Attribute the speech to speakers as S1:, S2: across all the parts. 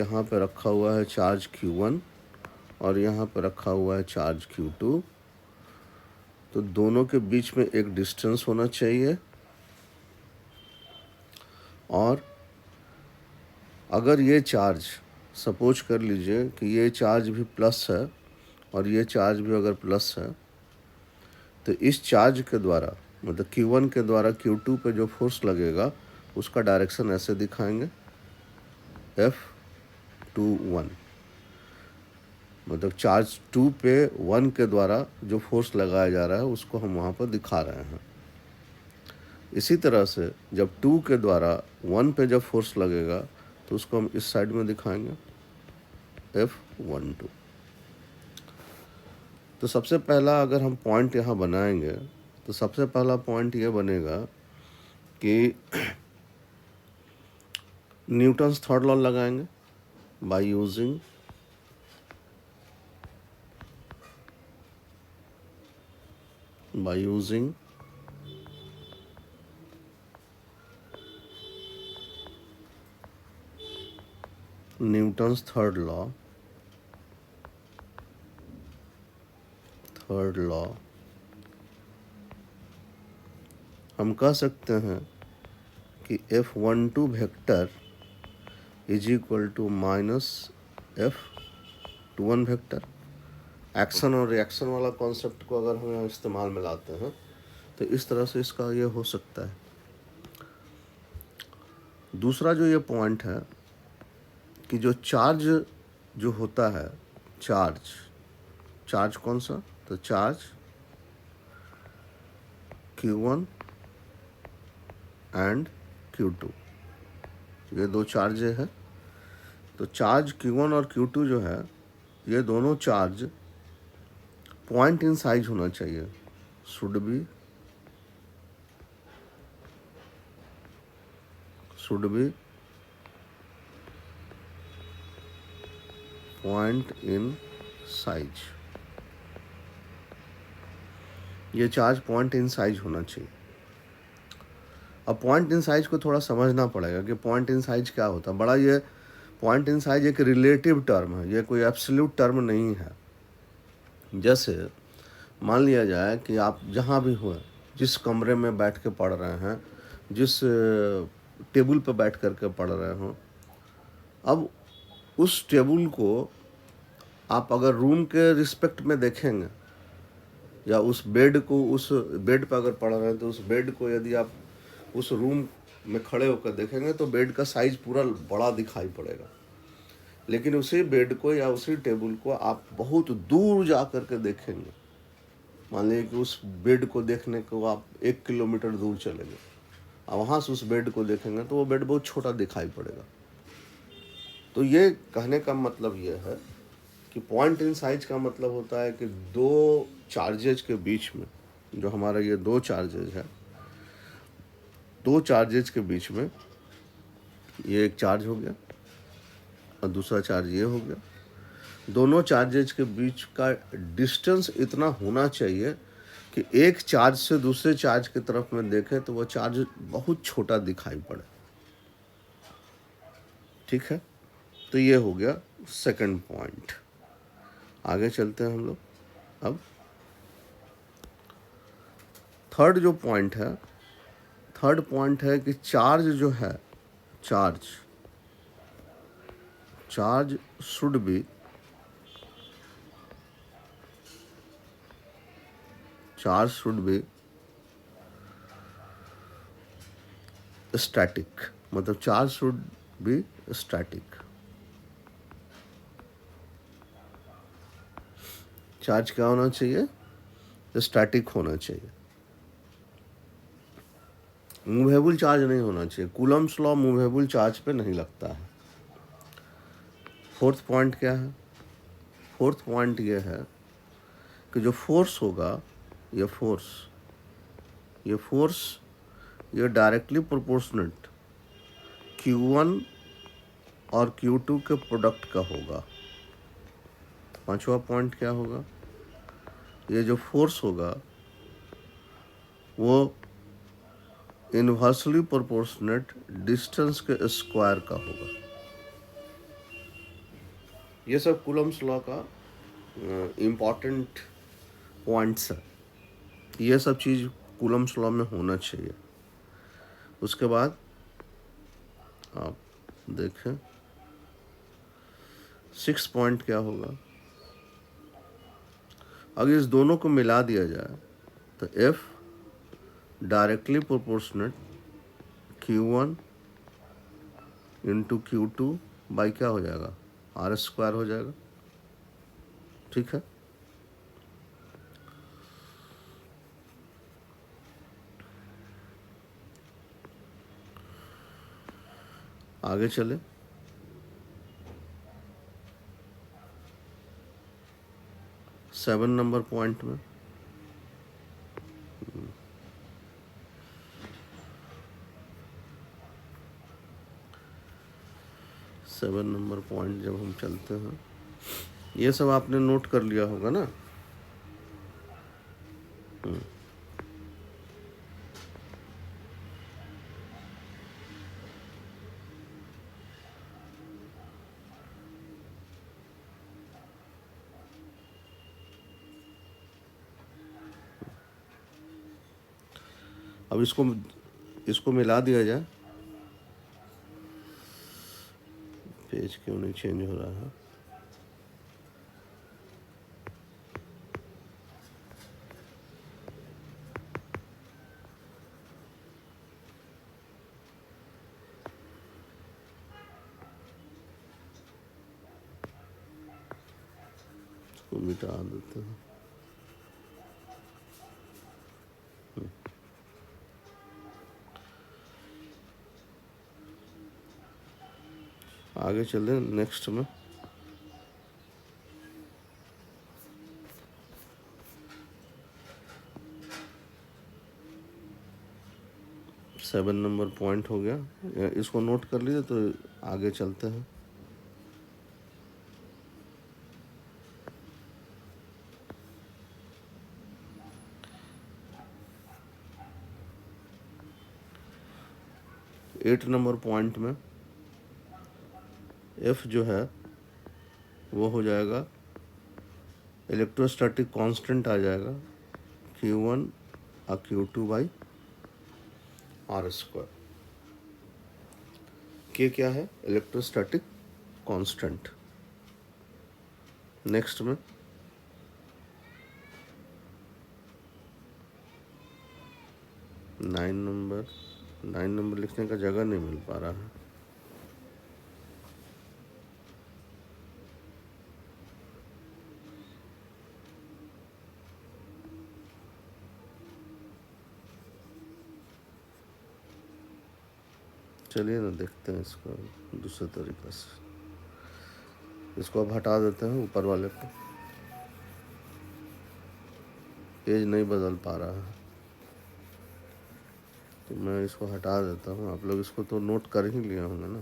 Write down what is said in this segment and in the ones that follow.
S1: यहाँ पे रखा हुआ है चार्ज Q1 और यहाँ पे रखा हुआ है चार्ज Q2। तो दोनों के बीच में एक डिस्टेंस होना चाहिए, और अगर ये चार्ज, सपोज कर लीजिए कि ये चार्ज भी प्लस है और ये चार्ज भी अगर प्लस है, तो इस चार्ज के द्वारा मतलब Q1 के द्वारा Q2 पे जो फोर्स लगेगा उसका डायरेक्शन ऐसे दिखाएंगे, F21। मतलब चार्ज 2 पे 1 के द्वारा जो फोर्स लगाया जा रहा है उसको हम वहाँ पर दिखा रहे हैं। इसी तरह से जब 2 के द्वारा 1 पे जब फोर्स लगेगा तो उसको हम इस साइड में दिखाएंगे, F12। तो सबसे पहला अगर हम पॉइंट यहाँ बनाएंगे तो सबसे पहला पॉइंट ये बनेगा कि न्यूटन्स थर्ड लॉ लगाएंगे by using Newton's third law हम कह सकते हैं कि F12 vector is equal to minus F21 vector. Action और रिएक्शन वाला कॉन्सेप्ट को अगर हम यहाँ इस्तेमाल में लाते हैं तो इस तरह से इसका ये हो सकता है। दूसरा जो ये पॉइंट है कि जो चार्ज जो होता है, चार्ज कौन सा, तो चार्ज Q1 एंड Q2, ये दो चार्ज है। तो चार्ज Q1 और Q2 जो है, ये दोनों चार्ज पॉइंट इन साइज होना चाहिए, should be point in size. ये चार्ज पॉइंट इन साइज होना चाहिए। अब पॉइंट इन साइज को थोड़ा समझना पड़ेगा कि पॉइंट इन साइज क्या होता है। बड़ा ये पॉइंट इन साइज एक रिलेटिव टर्म है, ये कोई एब्सोल्यूट टर्म नहीं है। जैसे मान लिया जाए कि आप जहाँ भी हो, जिस कमरे में बैठ के पढ़ रहे हैं, जिस टेबल पर बैठ कर के पढ़ रहे हो, अब उस टेबल को आप अगर रूम के रिस्पेक्ट में देखेंगे या उस बेड को, उस बेड पर अगर पढ़ रहे हैं तो उस बेड को यदि आप उस रूम में खड़े होकर देखेंगे तो बेड का साइज पूरा बड़ा दिखाई पड़ेगा। लेकिन उसी बेड को या उसी टेबल को आप बहुत दूर जा कर के देखेंगे, मान लीजिए कि उस बेड को देखने को आप 1 किलोमीटर दूर चले गए, और वहाँ से उस बेड को देखेंगे तो वो बेड बहुत छोटा दिखाई पड़ेगा। तो ये कहने का मतलब ये है कि पॉइंट इन साइज का मतलब होता है कि दो चार्जेज के बीच में, जो हमारा ये दो चार्जेज है, दो चार्जेज के बीच में ये एक चार्ज हो गया और दूसरा चार्ज ये हो गया। दोनों चार्जेज के बीच का डिस्टेंस इतना होना चाहिए कि एक चार्ज से दूसरे चार्ज की तरफ में देखें तो वो चार्ज बहुत छोटा दिखाई पड़े। ठीक है, तो ये हो गया सेकंड पॉइंट। आगे चलते हैं हम लोग। अब थर्ड जो पॉइंट है, थर्ड पॉइंट है कि चार्ज जो है, चार्ज शुड बी स्टैटिक। मतलब charge should be static. Charge क्या होना चाहिए, स्टैटिक होना चाहिए, मूवेबल चार्ज नहीं होना चाहिए। कूलम्ब्स लॉ मूवेबल चार्ज पे नहीं लगता है। फोर्थ पॉइंट क्या है, फोर्थ पॉइंट ये है कि जो फोर्स होगा, ये डायरेक्टली प्रोपोर्शनेट Q1 और Q2 के प्रोडक्ट का होगा। पांचवा पॉइंट क्या होगा, ये जो फोर्स होगा वो इनवर्सली प्रोपोर्शनेट डिस्टेंस के स्क्वायर का होगा। ये सब कूलम्स लॉ का इम्पॉर्टेंट पॉइंट्स है। ये सब चीज़ कूलम्स लॉ में होना चाहिए। उसके बाद आप देखें 6 पॉइंट क्या होगा। अगर इस दोनों को मिला दिया जाए तो F directly proportionate Q1 into Q2 by क्या हो जाएगा, R² हो जाएगा। ठीक है। आगे चले। 7 नंबर पॉइंट में 7 नंबर पॉइंट जब हम चलते हैं, ये सब आपने नोट कर लिया होगा ना। अब इसको मिला दिया जाए। पेज क्यों नहीं चेंज हो रहा है। इसको मिटा देते हैं। आगे चले नेक्स्ट में। सेवन नंबर पॉइंट हो गया, इसको नोट कर लीजिए तो आगे चलते हैं। एट नंबर पॉइंट में F जो है वो हो जाएगा, इलेक्ट्रोस्टैटिक कांस्टेंट आ जाएगा Q1 और Q2 बाई R²। के क्या है, इलेक्ट्रोस्टैटिक कांस्टेंट। नेक्स्ट में 9 नंबर लिखने का जगह नहीं मिल पा रहा है। चलिए ना देखते हैं इसको दूसरे तरीके से। इसको अब हटा देते हैं ऊपर वाले को, पेज नहीं बदल पा रहा है तो मैं इसको हटा देता हूँ। आप लोग इसको तो नोट कर ही लिए होंगे ना।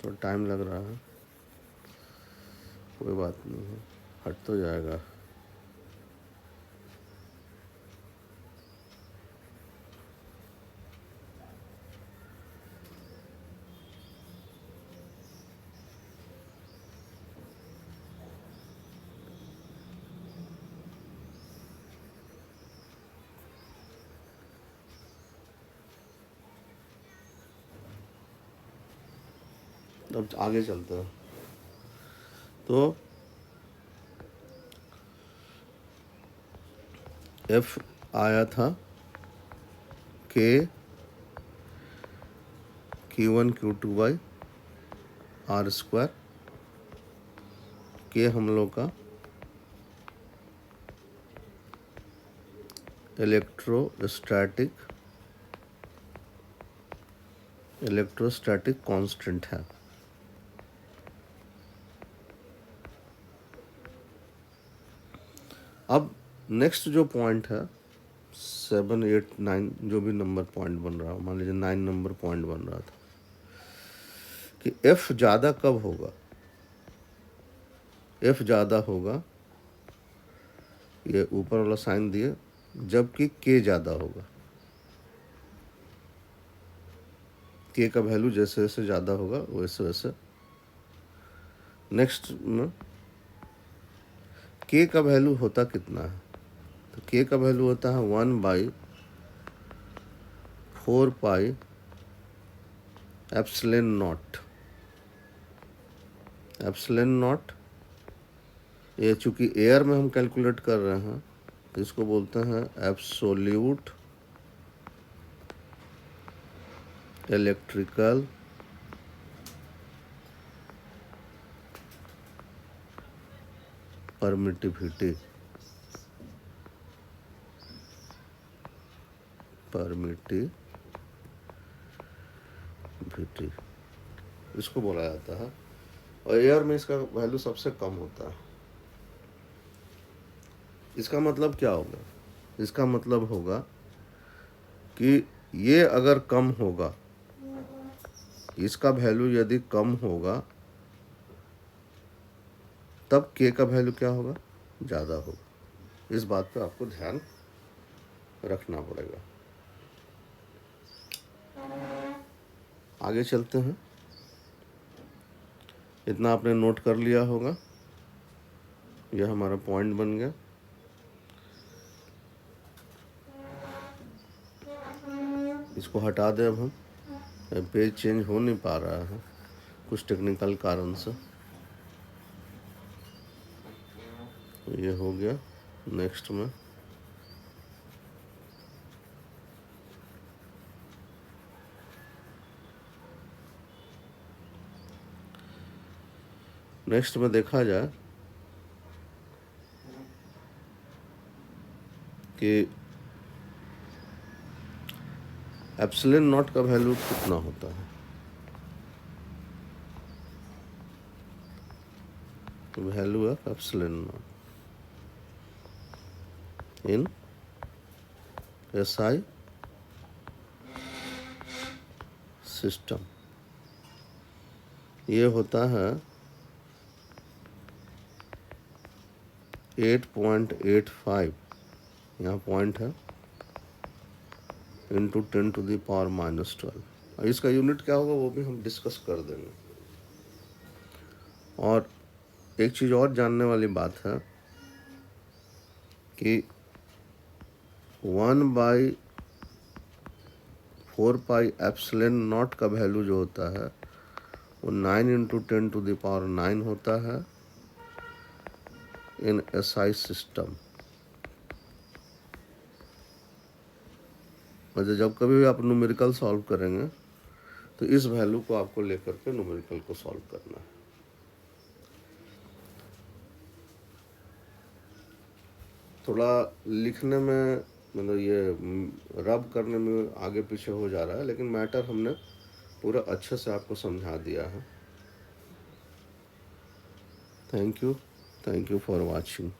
S1: तो टाइम लग रहा है, कोई बात नहीं है, हट तो जाएगा। अब आगे चलते हैं। तो F आया था K Q1 Q2 by R²। के हम लोग का इलेक्ट्रोस्टैटिक कांस्टेंट है। अब नेक्स्ट जो पॉइंट है 7, 8, 9 जो भी नंबर पॉइंट बन रहा हो, मान लीजिए 9 नंबर पॉइंट बन रहा था कि F ज़्यादा कब होगा। F ज़्यादा होगा, ये ऊपर वाला साइन दिए, जबकि K ज़्यादा होगा। के का वैल्यू जैसे जैसे ज़्यादा होगा वैसे वैसे। नेक्स्ट में के का वैल्यू होता कितना है, तो के का वैल्यू होता है 1/4 pi epsilon not. Epsilon not ये चूँकि एयर में हम कैलकुलेट कर रहे हैं तो इसको बोलते हैं एब्सोल्यूट इलेक्ट्रिकल परमिटिविटी। इसको बोला जाता है, और एयर में इसका वैल्यू सबसे कम होता है। इसका मतलब क्या होगा, इसका मतलब होगा कि ये अगर कम होगा, इसका वैल्यू यदि कम होगा तब के का वैल्यू क्या होगा, ज़्यादा होगा। इस बात पे आपको ध्यान रखना पड़ेगा। आगे चलते हैं। इतना आपने नोट कर लिया होगा, यह हमारा पॉइंट बन गया। इसको हटा दें अब हम, पेज चेंज हो नहीं पा रहा है कुछ टेक्निकल कारण से। ये हो गया। नेक्स्ट में देखा जाए कि एप्सिलॉन नॉट का वैल्यू कितना होता है। Value of epsilon not in SI system, ये होता है 8.85, यहाँ पॉइंट है, इंटू 10⁻⁻12। और इसका यूनिट क्या होगा वो भी हम डिस्कस कर देंगे। और एक चीज़ और जानने वाली बात है कि 1/4 पाई एप्सिलॉन नॉट का वैल्यू जो होता है वो 9 × 10⁻9 होता है इन एसआई सिस्टम। मतलब जब कभी भी आप न्यूमेरिकल सॉल्व करेंगे तो इस वैल्यू को आपको लेकर के न्यूमेरिकल को सॉल्व करना है। थोड़ा लिखने में मतलब ये रब करने में आगे पीछे हो जा रहा है, लेकिन मैटर हमने पूरा अच्छे से आपको समझा दिया है। Thank you for watching.